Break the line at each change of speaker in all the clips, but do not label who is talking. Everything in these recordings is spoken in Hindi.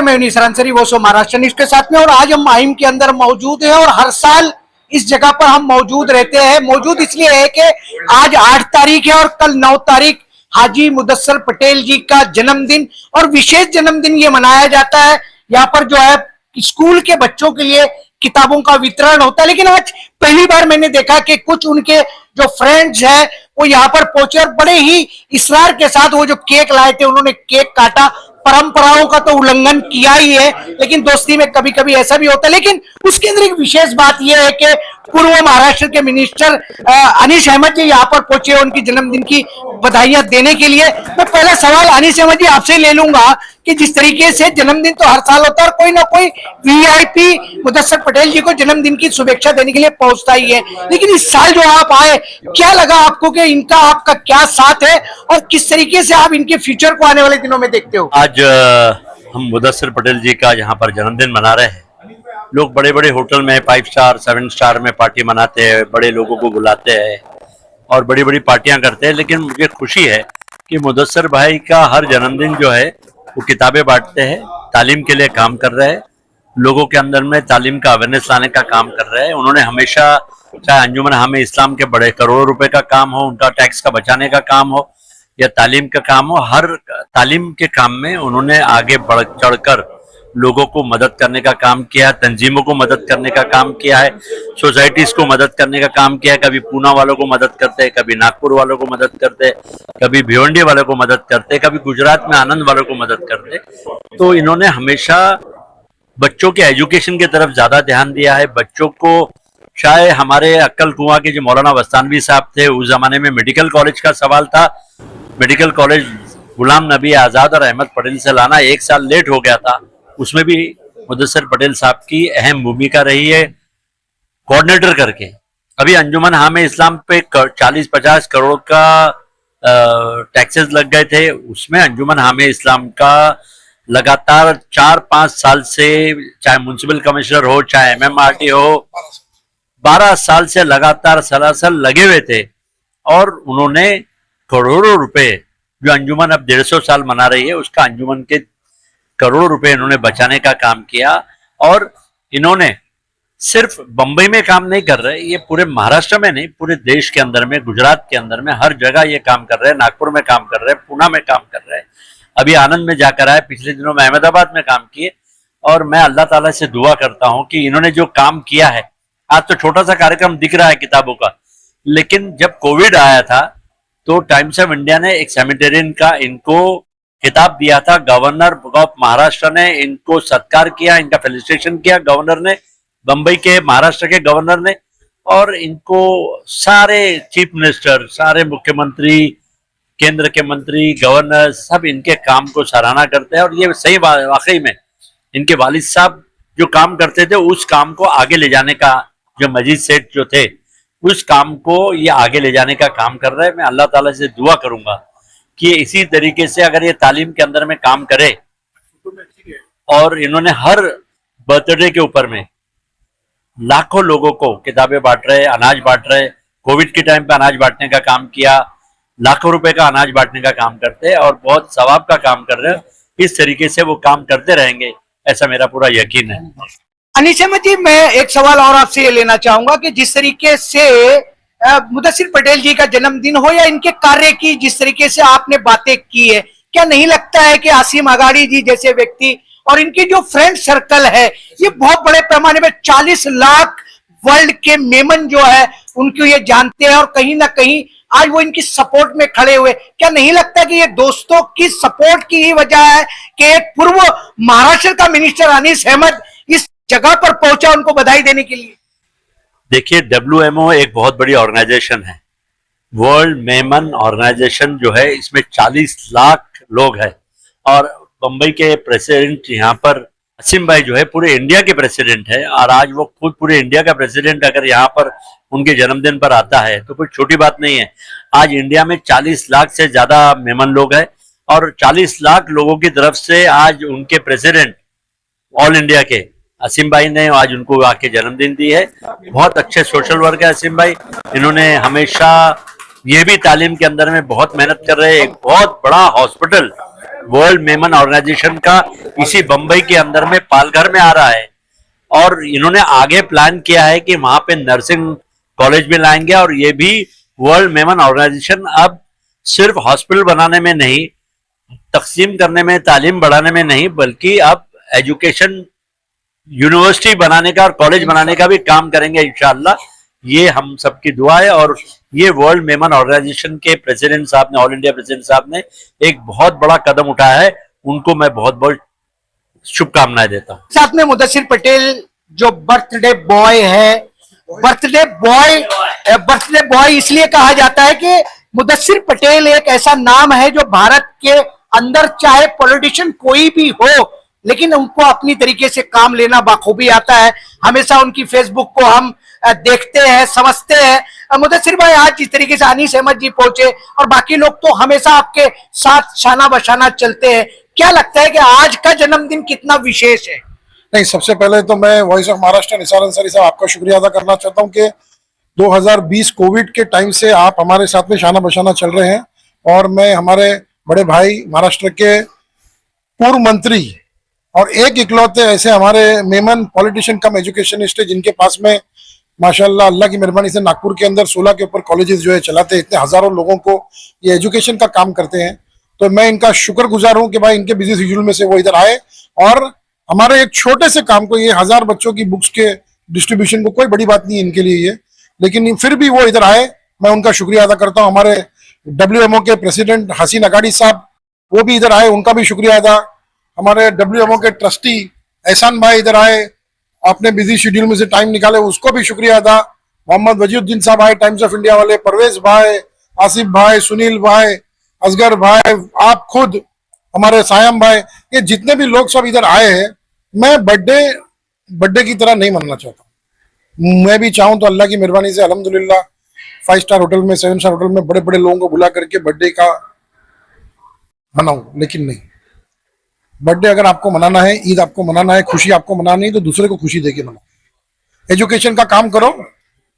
नमस्कार, मैं यूनिस रानसरी वो सो महाराष्ट्र न्यूज के साथ में। और आज हम माहिम के अंदर मौजूद हैं और हर साल इस जगह पर हम मौजूद रहते हैं। मौजूद इसलिए है कि आज 8 तारीख है और कल 9 तारीख हाजी मुदस्सिर पटेल जी का जन्मदिन और विशेष जन्मदिन ये मनाया जाता है। यहाँ पर जो है स्कूल के बच्चों के लिए किताबों का वितरण होता है, लेकिन आज पहली बार मैंने देखा कि कुछ उनके जो फ्रेंड्स हैं वो यहाँ पर पहुंचे और बड़े ही इसरार के साथ वो जो केक लाए थे उन्होंने केक काटा। परंपराओं का तो उल्लंघन किया ही है, लेकिन दोस्ती में कभी कभी ऐसा भी होता है। लेकिन उसके अंदर एक विशेष बात यह है कि पूर्व महाराष्ट्र के मिनिस्टर अनीस अहमद जी यहाँ पर पहुंचे उनकी जन्मदिन की बधाइयां देने के लिए। मैं पहला सवाल अनीस अहमद जी आपसे ले लूंगा कि जिस तरीके से जन्मदिन तो हर साल होता है और कोई ना कोई वीआईपी मुदस्सिर पटेल जी को जन्मदिन की शुभेच्छा देने के लिए पहुंचता ही है, लेकिन इस साल जो आप आए, क्या लगा आपको कि इनका आपका क्या साथ है और किस तरीके से आप इनके फ्यूचर को आने वाले दिनों में देखते हो?
आज हम मुदस्सिर पटेल जी का यहाँ पर जन्मदिन मना रहे हैं। लोग बड़े बड़े होटल में 5 स्टार 7 स्टार में पार्टी मनाते हैं, बड़े लोगों को बुलाते हैं और बड़ी बड़ी पार्टियां करते हैं। लेकिन मुझे खुशी है कि मुदस्सिर भाई का हर जन्मदिन जो है वो किताबें बांटते हैं, तालीम के लिए काम कर रहे हैं, लोगों के अंदर में तालीम का अवेयरनेस लाने का काम कर रहे हैं। उन्होंने हमेशा, चाहे अंजुमन हमें इस्लाम के बड़े करोड़ों रुपए का काम हो, उनका टैक्स का बचाने का काम हो या तालीम का काम हो, हर तालीम के काम में उन्होंने आगे बढ़ चढ़कर लोगों को मदद करने का काम किया है, तंजीमों को मदद करने का काम किया है, सोसाइटीज को मदद करने का काम किया है। कभी पूना वालों को मदद करते हैं, कभी नागपुर वालों को मदद करते हैं, कभी भिवंडी वालों को मदद करते हैं, कभी गुजरात में आनंद वालों को मदद करते हैं। तो इन्होंने हमेशा बच्चों के एजुकेशन की तरफ ज्यादा ध्यान दिया है। बच्चों को, चाहे हमारे अक्कल कुआं के जो मौलाना वस्तानवी साहब थे, उस जमाने में मेडिकल कॉलेज का सवाल था। मेडिकल कॉलेज गुलाम नबी आजाद और अहमद पटेल से लाना 1 साल लेट हो गया था, उसमें भी मुदस्सिर पटेल साहब की अहम भूमिका रही है कोऑर्डिनेटर करके। अभी अंजुमन हामे इस्लाम पे 40-50 करोड़ का टैक्सेस लग गए थे, उसमें अंजुमन हामे इस्लाम का लगातार 4-5 साल से, चाहे म्युनिसिपल कमिश्नर हो चाहे एमएमआरटी हो, 12 साल से लगातार सलासल लगे हुए थे और उन्होंने करोड़ों रुपए, जो अंजुमन अब 150 साल मना रही है उसका अंजुमन के करोड़ों रुपए इन्होंने बचाने का काम किया। और इन्होंने सिर्फ बंबई में काम नहीं कर रहे, ये पूरे महाराष्ट्र में नहीं, पूरे देश के अंदर में, गुजरात के अंदर में, हर जगह ये काम कर रहे हैं। नागपुर में काम कर रहे हैं, पूना में काम कर रहे हैं, अभी आनंद में जाकर आए, पिछले दिनों में अहमदाबाद में काम किए। और मैं अल्लाह ताला से दुआ करता हूं कि इन्होंने जो काम किया है, आज तो छोटा सा कार्यक्रम दिख रहा है किताबों का, लेकिन जब कोविड आया था तो टाइम्स ऑफ इंडिया ने एक सेमेटेरियन का इनको खिताब दिया था। गवर्नर ऑफ महाराष्ट्र ने इनको सत्कार किया, इनका फेलिसिटेशन किया गवर्नर ने, बंबई के महाराष्ट्र के गवर्नर ने। और इनको सारे चीफ मिनिस्टर, सारे मुख्यमंत्री, केंद्र के मंत्री, गवर्नर, सब इनके काम को सराहना करते हैं। और ये सही वाकई में इनके वालिद साहब जो काम करते थे उस काम को आगे ले जाने का, जो मजीद सेठ जो थे, उस काम को ये आगे ले जाने का काम कर रहे हैं। मैं अल्लाह ताला से दुआ करूंगा कि इसी तरीके से अगर ये तालीम के अंदर में काम करे। और इन्होंने हर बर्थडे के ऊपर में लाखों लोगों को किताबें बांट रहे, अनाज बांट रहे, कोविड के टाइम पे अनाज बांटने का काम किया, लाखों रुपए का अनाज बांटने का काम करते हैं और बहुत सवाब का काम कर रहे हैं। इस तरीके से वो काम करते रहेंगे, ऐसा मेरा पूरा यकीन है।
अनीस अहमद जी, मैं एक सवाल और आपसे ये लेना चाहूंगा कि जिस तरीके से मुदस्सिर पटेल जी का जन्मदिन हो या इनके कार्य की जिस तरीके से आपने बातें की है, क्या नहीं लगता है कि आसिम अगाड़ी जी जैसे व्यक्ति और इनकी जो फ्रेंड सर्कल है, ये बहुत बड़े पैमाने में 40 लाख वर्ल्ड के मेमन जो है उनको ये जानते हैं और कहीं ना कहीं आज वो इनकी सपोर्ट में खड़े हुए। क्या नहीं लगता कि ये दोस्तों की सपोर्ट की ही वजह है कि एक पूर्व महाराष्ट्र का मिनिस्टर अनीस अहमद इस जगह पर पहुंचा उनको बधाई देने के लिए?
देखिए, WMO एक बहुत बड़ी ऑर्गेनाइजेशन है, वर्ल्ड मेमन ऑर्गेनाइजेशन जो है, इसमें 40 लाख लोग हैं। और बंबई के प्रेसिडेंट यहाँ पर असीम भाई जो है पूरे इंडिया के प्रेसिडेंट है, और आज वो खुद पूरे इंडिया का प्रेसिडेंट अगर यहाँ पर उनके जन्मदिन पर आता है तो कोई छोटी बात नहीं है। आज इंडिया में 40 लाख से ज्यादा मेमन लोग हैं और 40 लाख लोगों की तरफ से आज उनके प्रेसिडेंट ऑल इंडिया के असीम भाई ने आज उनको आके जन्मदिन दी है। बहुत अच्छे सोशल वर्क है असीम भाई, इन्होंने हमेशा ये भी तालीम के अंदर में बहुत मेहनत कर रहे हैं। एक बहुत बड़ा हॉस्पिटल वर्ल्ड मेमन ऑर्गेनाइजेशन का इसी बंबई के अंदर में पालघर में आ रहा है, और इन्होंने आगे प्लान किया है कि वहां पे नर्सिंग कॉलेज भी लाएंगे। और ये भी वर्ल्ड मेमन ऑर्गेनाइजेशन अब सिर्फ हॉस्पिटल बनाने में नहीं, तकसीम करने में, तालीम बढ़ाने में नहीं, बल्कि अब एजुकेशन यूनिवर्सिटी बनाने का और कॉलेज बनाने का भी काम करेंगे इंशाअल्लाह। ये हम सबकी दुआ है। और ये वर्ल्ड मेमन ऑर्गेनाइजेशन के प्रेसिडेंट साहब ने, ऑल इंडिया प्रेसिडेंट साहब ने एक बहुत बड़ा कदम उठाया है, उनको मैं बहुत बहुत शुभकामनाएं देता हूँ।
साथ में मुदस्सिर पटेल जो बर्थडे बॉय है, बर्थडे बॉय इसलिए कहा जाता है कि मुदस्सिर पटेल एक ऐसा नाम है जो भारत के अंदर चाहे पॉलिटिशियन कोई भी हो, लेकिन उनको अपनी तरीके से काम लेना बाखूबी आता है। हमेशा उनकी फेसबुक को हम देखते हैं, समझते हैं। मुदस्सिर भाई, आज जिस तरीके से अनीस अहमद जी पहुंचे और बाकी लोग तो हमेशा आपके साथ शाना बशाना चलते हैं, क्या लगता है कि आज का जन्मदिन कितना विशेष है?
नहीं, सबसे पहले तो मैं वॉइस ऑफ महाराष्ट्र निसार अंसारी साहब आपका शुक्रिया अदा करना चाहता हूं कि 2020 कोविड के टाइम से आप हमारे साथ में शाना बशाना चल रहे हैं। और मैं हमारे बड़े भाई महाराष्ट्र के पूर्व मंत्री और एक इकलौते ऐसे हमारे मेमन पॉलिटिशियन कम एजुकेशनिस्ट है जिनके पास में माशाल्लाह अल्लाह की मेहरबानी से नागपुर के अंदर 16 के ऊपर कॉलेजेस जो है चलाते हैं, इतने हजारों लोगों को ये एजुकेशन का काम करते हैं। तो मैं इनका शुक्रगुजार हूं कि भाई इनके बिजी शेड्यूल में से वो इधर आए और हमारे एक छोटे से काम को, ये 1000 बच्चों की बुक्स के डिस्ट्रीब्यूशन को कोई बड़ी बात नहीं है इनके लिए ये, लेकिन फिर भी वो इधर आए, मैं उनका शुक्रिया अदा करता हूँ। हमारे WMO के प्रेसिडेंट हसीन अगाड़ी साहब वो भी इधर आए, उनका भी शुक्रिया अदा। हमारे WMO के ट्रस्टी एहसान भाई इधर आए, अपने बिजी शेड्यूल में से टाइम निकाले, उसको भी शुक्रिया अदा। मोहम्मद वजीउद्दीन साहब आए, टाइम्स ऑफ इंडिया वाले, परवेज भाई, आसिफ भाई, सुनील भाई, असगर भाई, आप खुद, हमारे सायम भाई, ये जितने भी लोग सब इधर आए हैं, मैं बर्थडे की तरह नहीं मनाना चाहता। मैं भी चाहूं तो अल्लाह की मेहरबानी से अल्हम्दुलिल्लाह 5 स्टार होटल में, 7 स्टार होटल में बड़े बड़े लोगों को बुला करके बर्थडे का मनाऊं, लेकिन नहीं। बर्थडे अगर आपको मनाना है, ईद आपको मनाना है, खुशी आपको मनानी है, तो दूसरे को खुशी देके मनाओ। एजुकेशन का काम करो,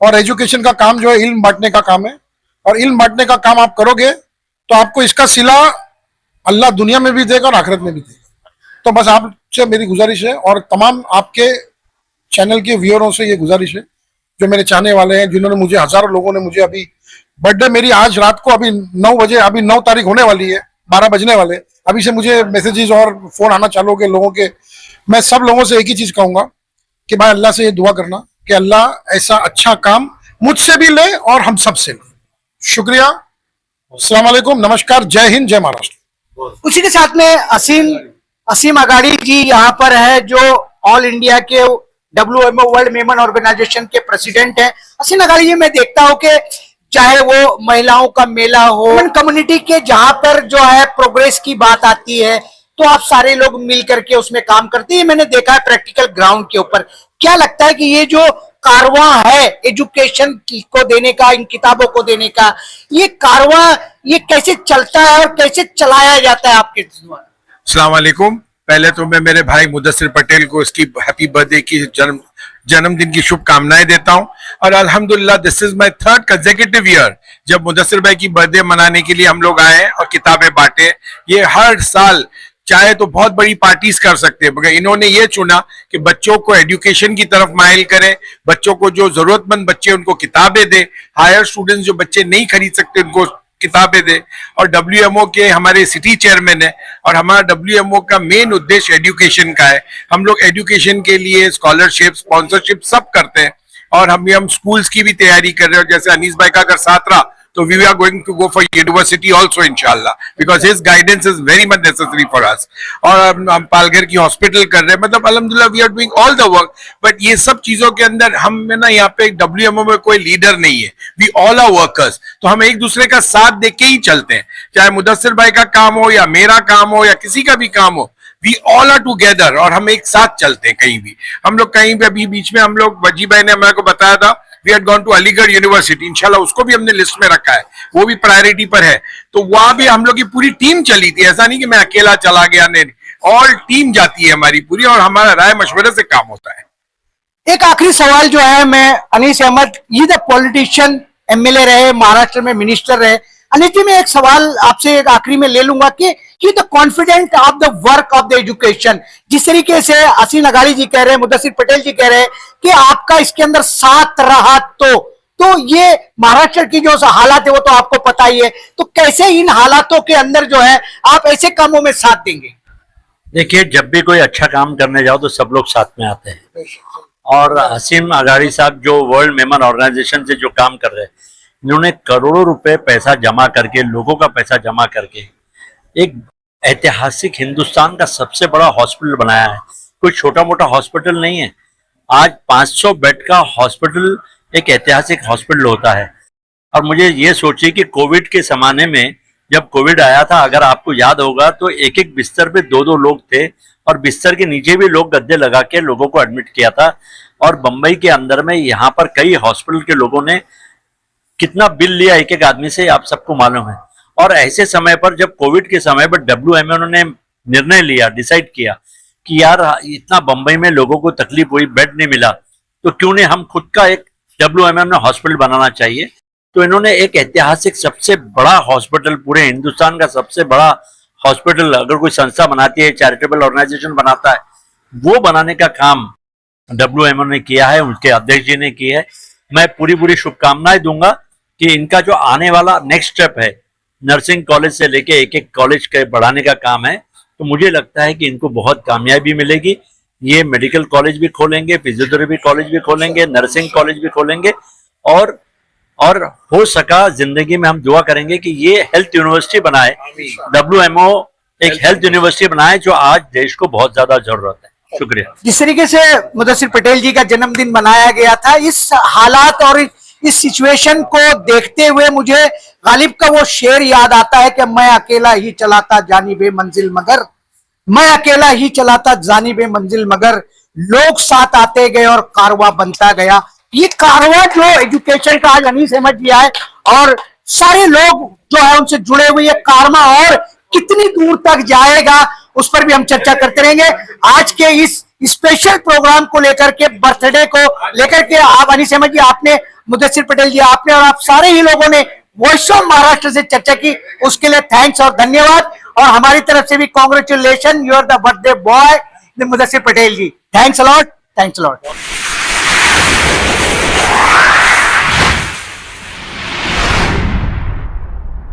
और एजुकेशन का काम जो है इल्म बांटने का काम है, और इल्म बांटने का काम आप करोगे तो आपको इसका सिला अल्लाह दुनिया में भी देगा और आखिरत में भी देगा। तो बस आपसे मेरी गुजारिश है, और तमाम आपके चैनल के व्यूअरों से ये गुजारिश है, जो मेरे चाहने वाले हैं, जिन्होंने मुझे, हजारों लोगों ने मुझे, अभी बर्थडे मेरी आज रात को अभी 9 बजे, अभी 9 तारीख होने वाली है, 12 बजने वाले, अभी से मुझे मैसेजेस और फोन आना चालू हो गए लोगों के। मैं सब लोगों से एक ही चीज कहूंगा कि भाई अल्लाह से ये दुआ करना कि अल्लाह ऐसा अच्छा काम मुझसे भी ले और हम सब से ले। शुक्रिया, अस्सलाम वालेकुम, नमस्कार, जय हिंद, जय महाराष्ट्र।
उसी के साथ में असीम अगाड़ी जी यहाँ पर है, जो ऑल इंडिया के WMO वर्ल्ड मेमन ऑर्गेनाइजेशन के प्रेसिडेंट है। असीम अगाड़ी जी, मैं देखता हूँ कि चाहे वो महिलाओं का मेला हो, कम्युनिटी के जहां पर जो है प्रोग्रेस की बात आती है, तो आप सारे लोग मिल करके उसमें काम करते हैं। मैंने देखा है प्रैक्टिकल ग्राउंड के ऊपर। क्या लगता है कि ये जो कारवां है एजुकेशन को देने का, इन किताबों को देने का, ये कारवां ये कैसे चलता है और कैसे चलाया जाता है आपके द्वारा?
अस्सलाम वालेकुम। पहले तो मैं मेरे भाई मुदस्सिर पटेल को इसकी हैप्पी बर्थडे की जन्मदिन की शुभकामनाएं देता हूं, और अल्हम्दुलिल्लाह this is my 3rd consecutive year जब मुदस्सिर भाई की बर्थडे मनाने के लिए हम लोग आए और किताबें बांटे। ये हर साल चाहे तो बहुत बड़ी पार्टीज कर सकते हैं, मगर इन्होंने ये चुना कि बच्चों को एजुकेशन की तरफ माइल करें, बच्चों को जो जरूरतमंद बच्चे उनको किताबें दे, हायर स्टूडेंट्स जो बच्चे नहीं खरीद सकते उनको किताबें दे। और WMO के हमारे सिटी चेयरमैन है, और हमारा WMO का मेन उद्देश्य एजुकेशन का है। हम लोग एजुकेशन के लिए स्कॉलरशिप, स्पॉन्सरशिप सब करते हैं, और हम स्कूल्स की भी तैयारी कर रहे हैं। जैसे अनीस भाई का अगर साथ रहा तो we are going to go for university also इंशाल्लाह, because his guidance is very much necessary for us. और हम पालघर की हॉस्पिटल कर रहे हैं, मतलब अल्हम्दुलिल्लाह we are doing all the work. But ये सब चीजों के अंदर हम ना, यहाँ पे WMO में कोई लीडर नहीं है, वी ऑल आर वर्कर्स। तो हम एक दूसरे का साथ दे के ही चलते हैं, चाहे मुदस्सिर भाई का काम हो या मेरा काम हो या किसी का भी काम हो, वी ऑल आर टूगेदर, और हम एक साथ चलते हैं। कहीं भी हम लोग, कहीं भी, अभी बीच में हम लोग, वजी भाई ने हमारे को बताया था, we had gone to Aligarh university, इंशाल्लाह उसको भी हमने लिस्ट में रखा है, वो भी प्रायोरिटी पर है। तो वहां भी हम लोग की पूरी टीम चली थी, ऐसा नहीं कि मैं अकेला चला गया, नहीं, ऑल टीम जाती है हमारी पूरी, और हमारा राय मशवरे से काम होता है।
एक आखिरी सवाल जो है, मैं अनीस अहमद, ये द पॉलिटिशियन, MLA रहे, महाराष्ट्र में मिनिस्टर रहे, अनिल जी, मैं एक सवाल आपसे एक आखिरी में ले लूंगा कि the confident of the work of the education, जिस तरीके से हसीन अगाड़ी जी कह रहे हैं, मुदस्सिर पटेल जी कह रहे हैं कि आपका इसके अंदर साथ रहा, तो ये महाराष्ट्र की जो हालात है वो तो आपको पता ही है, तो कैसे इन हालातों के अंदर जो है आप ऐसे कामों में साथ देंगे?
देखिए, जब भी कोई अच्छा काम करने जाओ तो सब लोग साथ में आते हैं, और हसीन अगाड़ी साहब जो वर्ल्ड मेमन ऑर्गेनाइजेशन से जो काम कर रहे हैं, इन्होंने करोड़ों रुपए पैसा जमा करके, लोगों का पैसा जमा करके एक ऐतिहासिक हिंदुस्तान का सबसे बड़ा हॉस्पिटल बनाया है। कोई छोटा मोटा हॉस्पिटल नहीं है। आज 500 बेड का हॉस्पिटल एक ऐतिहासिक हॉस्पिटल होता है। और मुझे ये सोचिए कि कोविड के जमाने में, जब कोविड आया था, अगर आपको याद होगा तो एक एक बिस्तर पे दो लोग थे, और बिस्तर के नीचे भी लोग गद्दे लगा के लोगों को एडमिट किया था। और बंबई के अंदर में यहाँ पर कई हॉस्पिटल के लोगों ने कितना बिल लिया एक एक आदमी से, आप सबको मालूम है। और ऐसे समय पर, जब कोविड के समय पर WMO ने निर्णय लिया, डिसाइड किया कि यार इतना बंबई में लोगों को तकलीफ हुई, बेड नहीं मिला, तो क्यों नहीं हम खुद का एक WMO हॉस्पिटल बनाना चाहिए। तो इन्होंने एक ऐतिहासिक सबसे बड़ा हॉस्पिटल, पूरे हिंदुस्तान का सबसे बड़ा हॉस्पिटल, अगर कोई संस्था बनाती है, चैरिटेबल ऑर्गेनाइजेशन बनाता है, वो बनाने का काम WMO ने किया है, उनके अध्यक्ष जी ने की है। मैं पूरी शुभकामनाएं दूंगा कि इनका जो आने वाला नेक्स्ट स्टेप है, नर्सिंग कॉलेज से लेके एक एक कॉलेज के बढ़ाने का काम है, तो मुझे लगता है कि इनको बहुत कामयाबी मिलेगी। ये मेडिकल कॉलेज भी खोलेंगे, फिजियोथेरेपी कॉलेज भी खोलेंगे, नर्सिंग कॉलेज भी खोलेंगे, और हो सका जिंदगी में हम दुआ करेंगे कि ये हेल्थ यूनिवर्सिटी बनाए, WMO एक हेल्थ यूनिवर्सिटी बनाए, जो आज देश को बहुत ज्यादा जरूरत है। शुक्रिया।
जिस तरीके से मुदस्सिर पटेल जी का जन्मदिन मनाया गया था, इस हालात और इस सिचुएशन को देखते हुए मुझे गालिब का वो शेर याद आता है कि मैं अकेला ही चलाता जानिबे मंजिल मगर, मैं अकेला ही चलाता जानिबे मंजिल मगर, लोग साथ आते गए और कारवा बनता गया। ये कारवा जो एजुकेशन का आज अनीस अहमद जी आए और सारे लोग जो है उनसे जुड़े हुए, ये कारवा और कितनी दूर तक जाएगा उस पर भी हम चर्चा करते रहेंगे। आज के इस स्पेशल प्रोग्राम को लेकर के, बर्थडे को लेकर के, आप अनीस अहमद जी, आपने, मुदस्सिर पटेल जी, आपने और आप सारे ही लोगों ने वॉइस ऑफ महाराष्ट्र से चर्चा की, उसके लिए थैंक्स और धन्यवाद। और हमारी तरफ से भी congratulation, you are the birthday boy Mudassir Patel ji. Thanks a lot, thanks a lot.